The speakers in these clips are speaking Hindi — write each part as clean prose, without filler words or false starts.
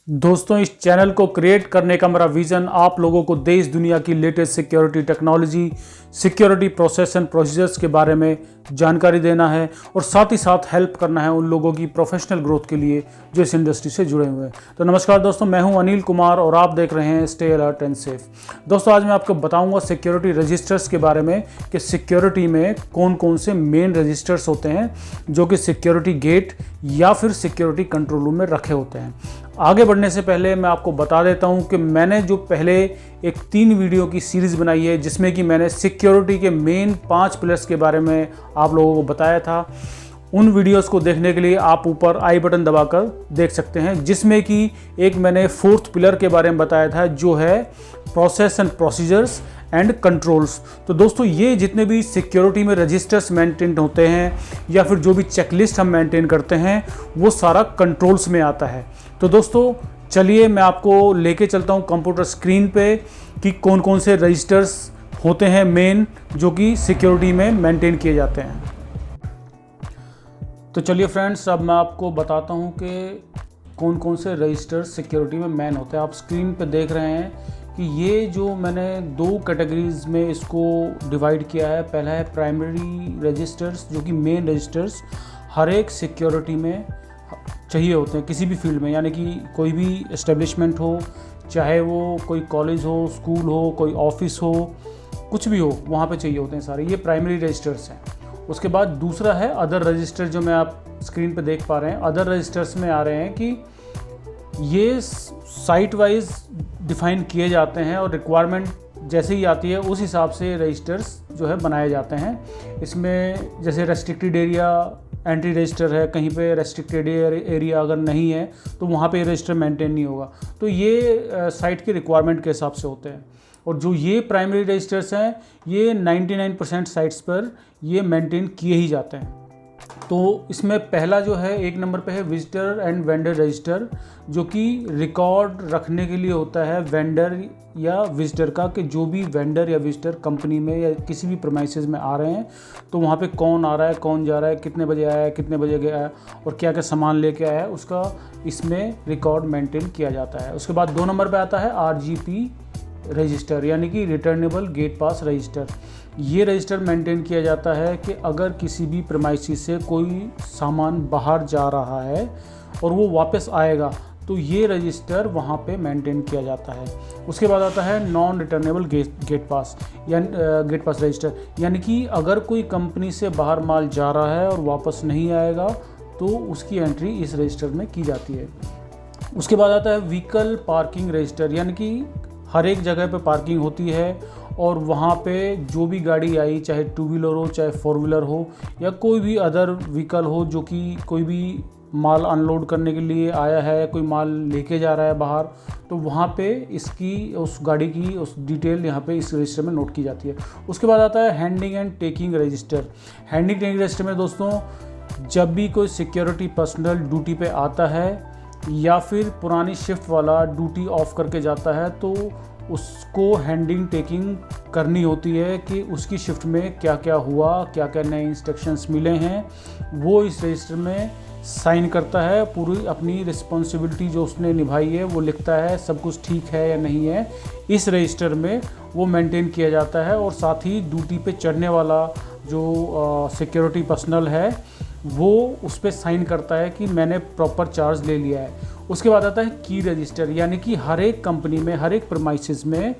दोस्तों, इस चैनल को क्रिएट करने का मेरा विज़न आप लोगों को देश दुनिया की latest security technology, security process and procedures के बारे में जानकारी देना है और साथ ही साथ हेल्प करना है उन लोगों की प्रोफेशनल ग्रोथ के लिए जो इस इंडस्ट्री से जुड़े हुए हैं। तो नमस्कार दोस्तों, मैं हूं अनिल कुमार और आप देख रहे हैं स्टे अलर्ट एंड सेफ। दोस्तों, आज मैं आपको बताऊंगा सिक्योरिटी रजिस्टर्स के बारे में कि सिक्योरिटी में कौन कौन से मेन रजिस्टर्स होते हैं जो कि सिक्योरिटी गेट या फिर सिक्योरिटी कंट्रोल रूम में रखे होते हैं। आगे बढ़ने से पहले मैं आपको बता देता हूं कि मैंने जो पहले एक 3 वीडियो की सीरीज़ बनाई है जिसमें कि मैंने सिक्योरिटी के मेन 5 पिलर्स के बारे में आप लोगों को बताया था। उन वीडियोस को देखने के लिए आप ऊपर आई बटन दबाकर देख सकते हैं, जिसमें कि एक मैंने 4th पिलर के बारे में बताया था जो है process and procedures and controls. तो दोस्तों, ये जितने भी सिक्योरिटी में रजिस्टर्स मेंटेन होते हैं या फिर जो भी चेकलिस्ट हम मेंटेन करते हैं वो सारा कंट्रोल्स में आता है। तो दोस्तों चलिए मैं आपको लेके चलता हूँ कंप्यूटर स्क्रीन पे कि कौन कौन से रजिस्टर्स होते हैं मेन जो कि सिक्योरिटी में मेंटेन किए जाते हैं। तो चलिए फ्रेंड्स, अब मैं आपको बताता हूँ कि कौन कौन से रजिस्टर्स सिक्योरिटी में मेन होते हैं। आप स्क्रीन पे देख रहे हैं कि ये जो मैंने 2 कैटेगरीज में इसको डिवाइड किया है। पहला है प्राइमरी रजिस्टर्स जो कि मेन रजिस्टर्स हर एक सिक्योरिटी में चाहिए होते हैं किसी भी फील्ड में, यानी कि कोई भी एस्टेब्लिशमेंट हो, चाहे वो कोई कॉलेज हो, स्कूल हो, कोई ऑफिस हो, कुछ भी हो, वहाँ पे चाहिए होते हैं सारे। ये प्राइमरी रजिस्टर्स हैं। उसके बाद दूसरा है अदर रजिस्टर जो मैं आप स्क्रीन पे देख पा रहे हैं। अदर रजिस्टर्स में आ रहे हैं कि ये साइट वाइज डिफाइन किए जाते हैं और रिक्वायरमेंट जैसे ही आती है उस हिसाब से रजिस्टर्स जो है बनाए जाते हैं। इसमें जैसे रेस्ट्रिक्टेड एरिया एंट्री रजिस्टर है, कहीं पे रेस्ट्रिक्टेड एरिया अगर नहीं है तो वहाँ पे रजिस्टर मेंटेन नहीं होगा। तो ये साइट की रिक्वायरमेंट के हिसाब से होते हैं। और जो ये प्राइमरी रजिस्टर्स हैं ये 99% साइट्स पर ये मेंटेन किए ही जाते हैं। तो इसमें पहला जो है 1 नंबर पे है विजिटर एंड वेंडर रजिस्टर, जो कि रिकॉर्ड रखने के लिए होता है वेंडर या विजिटर का, कि जो भी वेंडर या विजिटर कंपनी में या किसी भी प्रीमाइसेस में आ रहे हैं तो वहाँ पे कौन आ रहा है, कौन जा रहा है, कितने बजे आया है, कितने बजे गया है और क्या क्या सामान लेके आया है, उसका इसमें रिकॉर्ड मेंटेन किया जाता है। उसके बाद 2 नंबर पर आता है RGP रजिस्टर, यानी कि रिटर्नेबल गेट पास रजिस्टर। ये रजिस्टर मेंटेन किया जाता है कि अगर किसी भी प्रीमाइसिस से कोई सामान बाहर जा रहा है और वो वापस आएगा तो ये रजिस्टर वहाँ पे मेंटेन किया जाता है। उसके बाद आता है नॉन रिटर्नेबल गेट पास रजिस्टर, यानी कि अगर कोई कंपनी से बाहर माल जा रहा है और वापस नहीं आएगा तो उसकी एंट्री इस रजिस्टर में की जाती है। उसके बाद आता है व्हीकल पार्किंग रजिस्टर, यानी कि हर एक जगह पे पार्किंग होती है और वहाँ पे जो भी गाड़ी आई, चाहे 2 व्हीलर हो, चाहे 4 व्हीलर हो या कोई भी अदर व्हीकल हो जो कि कोई भी माल अनलोड करने के लिए आया है, कोई माल लेके जा रहा है बाहर, तो वहाँ पे इसकी उस गाड़ी की उस डिटेल यहाँ पे इस रजिस्टर में नोट की जाती है। उसके बाद आता है handing and taking register. Handing taking register में दोस्तों जब भी कोई सिक्योरिटी पर्सनल ड्यूटी पे आता है या फिर पुरानी शिफ्ट वाला ड्यूटी ऑफ करके जाता है तो उसको हैंडिंग टेकिंग करनी होती है कि उसकी शिफ्ट में क्या क्या हुआ, क्या क्या नए इंस्ट्रक्शंस मिले हैं, वो इस रजिस्टर में साइन करता है। पूरी अपनी रिस्पॉन्सिबिलिटी जो उसने निभाई है वो लिखता है, सब कुछ ठीक है या नहीं है, इस रजिस्टर में वो मेंटेन किया जाता है। और साथ ही ड्यूटी पे चढ़ने वाला जो सिक्योरिटी पर्सनल है वो उस पर साइन करता है कि मैंने प्रॉपर चार्ज ले लिया है। उसके बाद आता है की रजिस्टर, यानी कि हर एक कंपनी में, हर एक प्रीमाइसेस में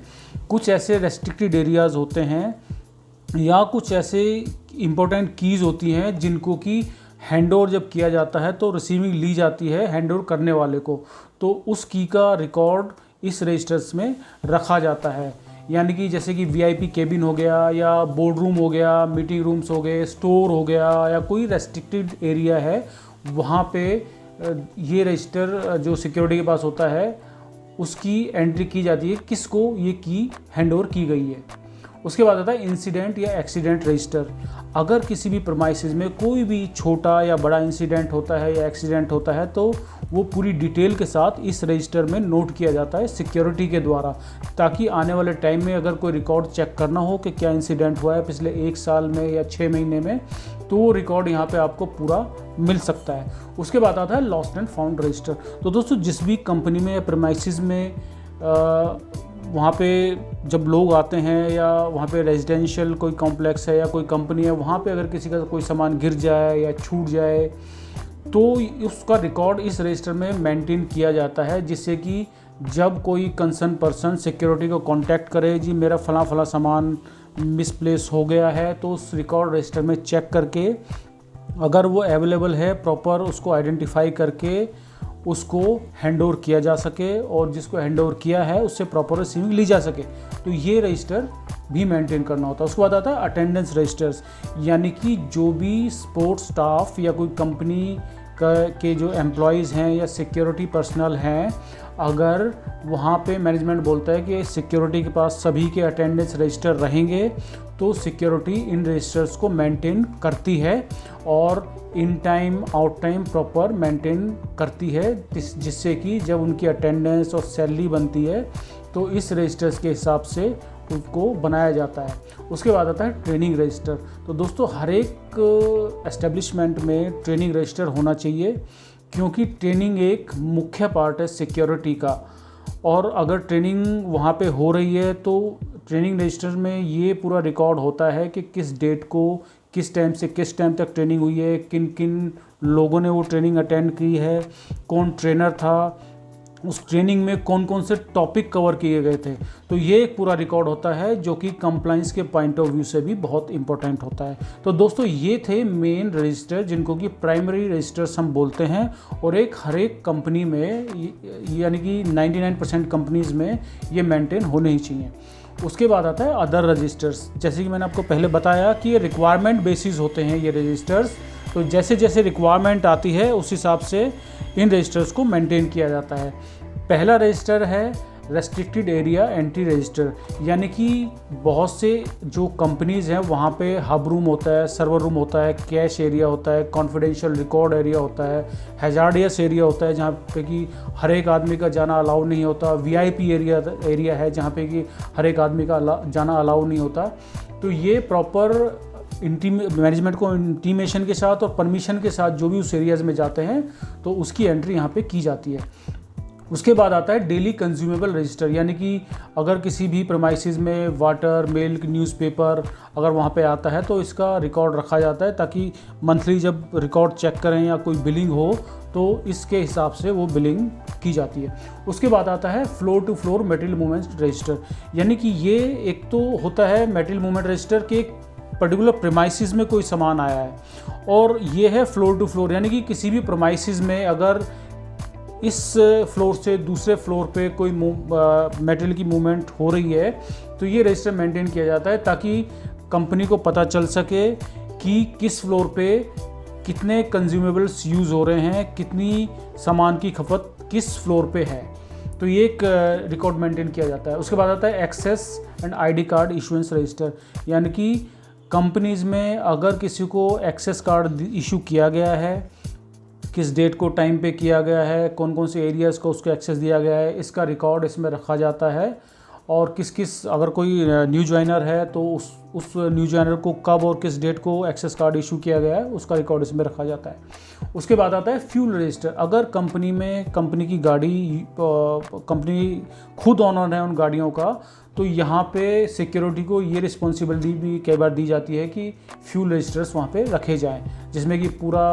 कुछ ऐसे रेस्ट्रिक्टेड एरियाज़ होते हैं या कुछ ऐसे इम्पोर्टेंट कीज़ होती हैं जिनको कि हैंडओवर जब किया जाता है तो रिसीविंग ली जाती है हैंडओवर करने वाले को, तो उस की का रिकॉर्ड इस रजिस्टर्स में रखा जाता है। यानी कि जैसे कि VIP केबिन हो गया या बोर्ड रूम हो गया, मीटिंग रूम्स हो गए, स्टोर हो गया या कोई रेस्ट्रिक्टेड एरिया है, वहाँ पे ये रजिस्टर जो सिक्योरिटी के पास होता है उसकी एंट्री की जाती है किसको ये की हैंडओवर की गई है। उसके बाद आता है इंसिडेंट या एक्सीडेंट रजिस्टर। अगर किसी भी प्रीमाइसेस में कोई भी छोटा या बड़ा इंसिडेंट होता है या एक्सीडेंट होता है तो वो पूरी डिटेल के साथ इस रजिस्टर में नोट किया जाता है सिक्योरिटी के द्वारा, ताकि आने वाले टाइम में अगर कोई रिकॉर्ड चेक करना हो कि क्या इंसिडेंट हुआ है पिछले 1 साल में या 6 महीने में, तो वो रिकॉर्ड यहाँ पे आपको पूरा मिल सकता है। उसके बाद आता है लॉस्ट एंड फाउंड रजिस्टर। तो दोस्तों जिस भी कंपनी में या प्रीमाइसेस में वहाँ पे जब लोग आते हैं या वहाँ पे रेजिडेंशियल कोई कॉम्प्लेक्स है या कोई कंपनी है, वहाँ पे अगर किसी का कोई सामान गिर जाए या छूट जाए तो उसका रिकॉर्ड इस रजिस्टर में मेंटेन किया जाता है, जिससे कि जब कोई कंसर्न पर्सन सिक्योरिटी को कांटेक्ट करे, जी मेरा फला फला सामान मिसप्लेस हो गया है, तो उस रिकॉर्ड रजिस्टर में चेक करके अगर वो अवेलेबल है प्रॉपर उसको आइडेंटिफाई करके उसको हैंड ओवर किया जा सके, और जिसको हैंड ओवर किया है उससे प्रॉपर रिसीविंग ली जा सके। तो ये रजिस्टर भी मेंटेन करना होता है। उसके बाद आता है अटेंडेंस रजिस्टर्स, यानी कि जो भी सपोर्ट स्टाफ या कोई कंपनी के जो एम्प्लॉयज़ हैं या सिक्योरिटी पर्सनल हैं, अगर वहाँ पे मैनेजमेंट बोलता है कि सिक्योरिटी के पास सभी के अटेंडेंस रजिस्टर रहेंगे, तो सिक्योरिटी इन रजिस्टर्स को मेंटेन करती है और in time out time proper maintain करती है, जिससे कि जब उनकी अटेंडेंस और सैलरी बनती है तो इस रजिस्टर्स के हिसाब से उसको बनाया जाता है। उसके बाद आता है ट्रेनिंग रजिस्टर। तो दोस्तों हर एक एस्टेब्लिशमेंट में ट्रेनिंग रजिस्टर होना चाहिए, क्योंकि ट्रेनिंग एक मुख्य पार्ट है सिक्योरिटी का, और अगर ट्रेनिंग वहाँ पे हो रही है तो ट्रेनिंग रजिस्टर में ये पूरा रिकॉर्ड होता है कि किस डेट को किस टाइम से किस टाइम तक ट्रेनिंग हुई है, किन किन लोगों ने वो ट्रेनिंग अटेंड की है, कौन ट्रेनर था, उस ट्रेनिंग में कौन कौन से टॉपिक कवर किए गए थे। तो ये एक पूरा रिकॉर्ड होता है जो कि कंप्लाइंस के पॉइंट ऑफ व्यू से भी बहुत इंपॉर्टेंट होता है। तो दोस्तों ये थे मेन रजिस्टर जिनको कि प्राइमरी रजिस्टर्स हम बोलते हैं, और हर एक कंपनी में यानी कि 99% कंपनीज़ में ये मेंटेन होने ही चाहिए। उसके बाद आता है अदर रजिस्टर्स। जैसे कि मैंने आपको पहले बताया कि ये रिक्वायरमेंट बेसिस होते हैं ये रजिस्टर्स, तो जैसे जैसे रिक्वायरमेंट आती है उस हिसाब से इन रजिस्टर्स को मेंटेन किया जाता है। पहला रजिस्टर है रेस्ट्रिक्टेड एरिया एंट्री रजिस्टर, यानी कि बहुत से जो कंपनीज़ हैं वहाँ पे हब रूम होता है, सर्वर रूम होता है, कैश एरिया होता है, कॉन्फिडेंशियल रिकॉर्ड एरिया होता है, हैजार्डियस एरिया होता है जहाँ पे कि हर एक आदमी का जाना अलाउ नहीं होता, वीआईपी एरिया है जहाँ पे कि हर एक आदमी का जाना अलाउ नहीं होता। तो ये प्रॉपर मैनेजमेंट को इंटीमेशन के साथ और परमिशन के साथ जो भी उस एरियाज़ में जाते हैं तो उसकी एंट्री यहाँ पे की जाती है। उसके बाद आता है डेली कंज्यूमेबल रजिस्टर, यानी कि अगर किसी भी प्रीमाइसेस में वाटर, मिल्क, न्यूज़पेपर अगर वहाँ पे आता है तो इसका रिकॉर्ड रखा जाता है, ताकि मंथली जब रिकॉर्ड चेक करें या कोई बिलिंग हो तो इसके हिसाब से वो बिलिंग की जाती है। उसके बाद आता है floor to floor material movement register, यानी कि ये एक तो होता है मटेरियल मूवमेंट रजिस्टर के एक पर्टिकुलर प्रीमाइसेस में कोई सामान आया है, और ये है फ्लोर टू फ्लोर, यानी कि किसी भी प्रीमाइसेस में अगर इस फ्लोर से दूसरे फ्लोर पे कोई मटेरियल की मूवमेंट हो रही है तो ये रजिस्टर मेंटेन किया जाता है, ताकि कंपनी को पता चल सके कि किस फ्लोर पे कितने कंज्यूमेबल्स यूज़ हो रहे हैं, कितनी सामान की खपत किस फ्लोर पे है। तो ये एक रिकॉर्ड मेंटेन किया जाता है। उसके बाद आता है access and ID card issuance register, यानी कि कंपनीज़ में अगर किसी को एक्सेस कार्ड इशू किया गया है, किस डेट को टाइम पे किया गया है, कौन कौन से एरियाज़ को उसको एक्सेस दिया गया है, इसका रिकॉर्ड इसमें रखा जाता है। और किस अगर कोई न्यू ज्वाइनर है तो उस न्यू ज्वाइनर को कब और किस डेट को एक्सेस कार्ड इशू किया गया है उसका रिकॉर्ड इसमें रखा जाता है। उसके बाद आता है फ्यूल रजिस्टर। अगर कंपनी की गाड़ी, कंपनी खुद ऑनर है उन गाड़ियों का, तो यहाँ पे सिक्योरिटी को ये रिस्पॉन्सिबिलिटी भी कई बार दी जाती है कि फ्यूल रजिस्टर्स वहाँ पे रखे जाएं, जिसमें कि पूरा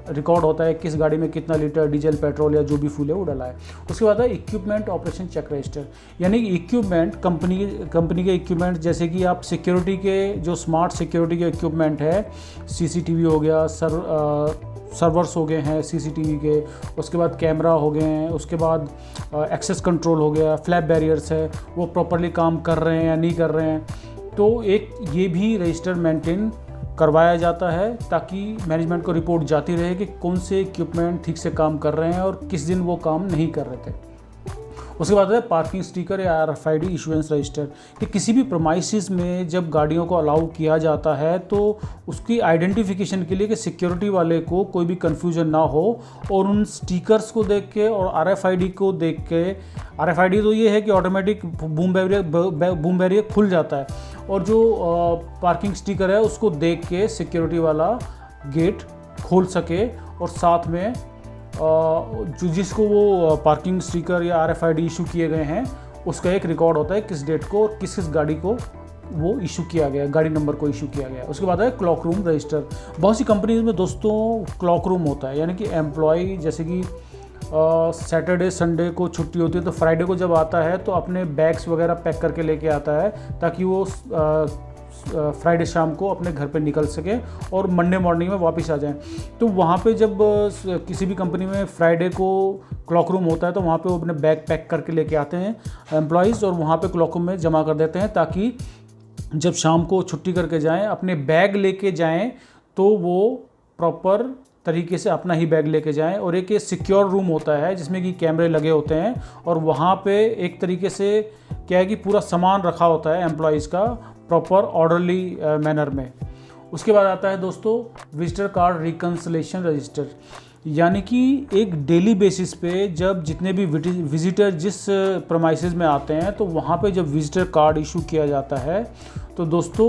रिकॉर्ड होता है किस गाड़ी में कितना लीटर डीजल, पेट्रोल या जो भी फ्यूल है वो डला है। उसके बाद है इक्विपमेंट ऑपरेशन चेक रजिस्टर, यानी कि इक्विपमेंट कंपनी के इक्विपमेंट, जैसे कि आप सिक्योरिटी के जो स्मार्ट सिक्योरिटी के इक्विपमेंट है, सीसीटीवी हो गया, सर्वर्स हो गए हैं सीसीटीवी के, उसके बाद कैमरा हो गए हैं, उसके बाद एक्सेस कंट्रोल हो गया, फ्लैप बैरियर्स है, वो प्रॉपरली काम कर रहे हैं या नहीं कर रहे हैं, तो एक ये भी रजिस्टर मेंटेन करवाया जाता है, ताकि मैनेजमेंट को रिपोर्ट जाती रहे कि कौन से इक्विपमेंट ठीक से काम कर रहे हैं और किस दिन वो काम नहीं कर रहे थे। उसके बाद है पार्किंग स्टिकर या RFID इशुएंस रजिस्टर, कि किसी भी प्रोमाइसिस में जब गाड़ियों को अलाउ किया जाता है तो उसकी आइडेंटिफिकेशन के लिए कि सिक्योरिटी वाले को कोई भी कन्फ्यूजन ना हो, और उन स्टिकर्स को देख के और RFID को देख के, RFID तो ये है कि ऑटोमेटिक बूम बैरियर खुल जाता है, और जो पार्किंग स्टिकर है उसको देख के सिक्योरिटी वाला गेट खोल सके, और साथ में जो जिसको वो पार्किंग स्टिकर या RFID इशू किए गए हैं उसका एक रिकॉर्ड होता है किस डेट को और किस किस गाड़ी को वो इशू किया गया, गाड़ी नंबर को इशू किया गया। उसके बाद है क्लॉक रूम रजिस्टर। बहुत सी कंपनीज में दोस्तों क्लॉक रूम होता है, यानी कि एम्प्लॉय जैसे कि सैटरडे संडे को छुट्टी होती है तो फ्राइडे को जब आता है तो अपने बैग्स वगैरह पैक करके लेके आता है ताकि वो फ्राइडे शाम को अपने घर पे निकल सके और मंडे मॉर्निंग में वापस आ जाएं। तो वहाँ पे जब किसी भी कंपनी में फ्राइडे को क्लॉक रूम होता है तो वहाँ पे वो अपने बैग पैक करके लेके आते हैं एम्प्लॉयज़, और वहाँ पे क्लॉक रूम में जमा कर देते हैं ताकि जब शाम को छुट्टी करके जाएं, अपने बैग लेके जाएं तो वो प्रॉपर तरीके से अपना ही बैग लेके जाएं। और एक ये सिक्योर रूम होता है जिसमें कि कैमरे लगे होते हैं, और वहाँ पे एक तरीके से क्या है कि पूरा सामान रखा होता है एम्प्लॉयज़ का प्रॉपर ऑर्डरली मैनर में। उसके बाद आता है दोस्तों विजिटर कार्ड रिकन्सिलेशन रजिस्टर, यानी कि एक डेली बेसिस पे जब जितने भी विजिटर जिस प्रोमाइसेस में आते हैं तो वहाँ पे जब विजिटर कार्ड इशू किया जाता है तो दोस्तों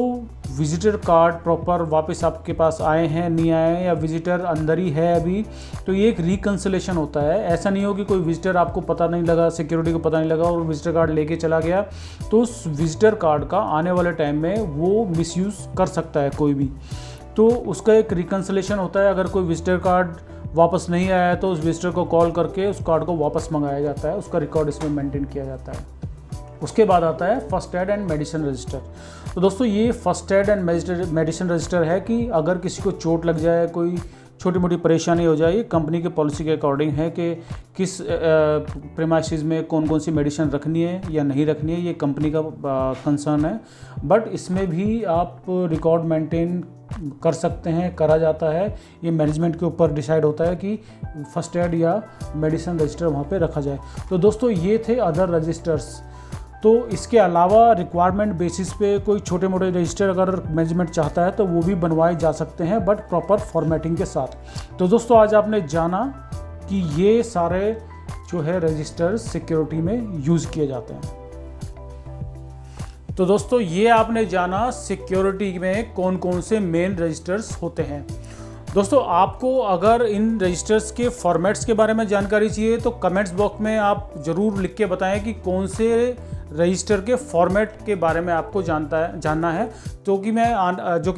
विजिटर कार्ड प्रॉपर वापस आपके पास आए हैं नहीं आए हैं, या विजिटर अंदर ही है अभी, तो ये एक रिकन्सिलेशन होता है। ऐसा नहीं हो कि कोई विजिटर आपको पता नहीं लगा, सिक्योरिटी को पता नहीं लगा और विजिटर कार्ड लेके चला गया, तो उस विजिटर कार्ड का आने वाले टाइम में वो मिसयूज़ कर सकता है कोई भी। तो उसका एक रिकन्सिलेशन होता है। अगर कोई विजिटर कार्ड वापस नहीं आया है तो उस विजिटर को कॉल करके उस कार्ड को वापस मंगाया जाता है, उसका रिकॉर्ड इसमें मेंटेन किया जाता है। उसके बाद आता है first aid and medicine register. तो दोस्तों ये first aid and medicine register है कि अगर किसी को चोट लग जाए, कोई छोटी मोटी परेशानी हो जाए, ये कंपनी के पॉलिसी के अकॉर्डिंग है कि किस प्रीमाइसिस में कौन कौन सी मेडिसिन रखनी है या नहीं रखनी है, ये कंपनी का कंसर्न है। बट इसमें भी आप रिकॉर्ड मेंटेन कर सकते हैं, करा जाता है। ये मैनेजमेंट के ऊपर डिसाइड होता है कि फर्स्ट एड या मेडिसिन रजिस्टर वहाँ पे रखा जाए। तो दोस्तों ये थे अदर रजिस्टर्स। तो इसके अलावा रिक्वायरमेंट बेसिस पे कोई छोटे मोटे रजिस्टर अगर मैनेजमेंट चाहता है तो वो भी बनवाए जा सकते हैं, बट प्रॉपर फॉर्मेटिंग के साथ। तो दोस्तों आज आपने जाना कि ये सारे जो है रजिस्टर सिक्योरिटी में यूज़ किए जाते हैं। तो दोस्तों ये आपने जाना सिक्योरिटी में कौन कौन से मेन रजिस्टर्स होते हैं। दोस्तों आपको अगर इन रजिस्टर्स के फॉर्मेट्स के बारे में जानकारी चाहिए तो कमेंट्स बॉक्स में आप ज़रूर लिख के बताएं कि कौन से रजिस्टर के फॉर्मेट के बारे में आपको जानना है, जो कि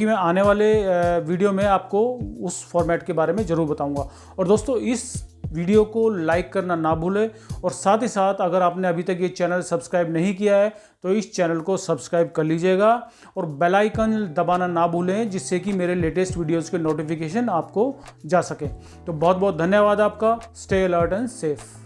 मैं आने वाले वीडियो में आपको उस फॉर्मेट के बारे में ज़रूर बताऊंगा। और दोस्तों इस वीडियो को लाइक करना ना भूलें, और साथ ही साथ अगर आपने अभी तक ये चैनल सब्सक्राइब नहीं किया है तो इस चैनल को सब्सक्राइब कर लीजिएगा और बेल आइकन दबाना ना भूलें, जिससे कि मेरे लेटेस्ट वीडियोज़ के नोटिफिकेशन आपको जा सके। तो बहुत बहुत धन्यवाद आपका। Stay alert and safe.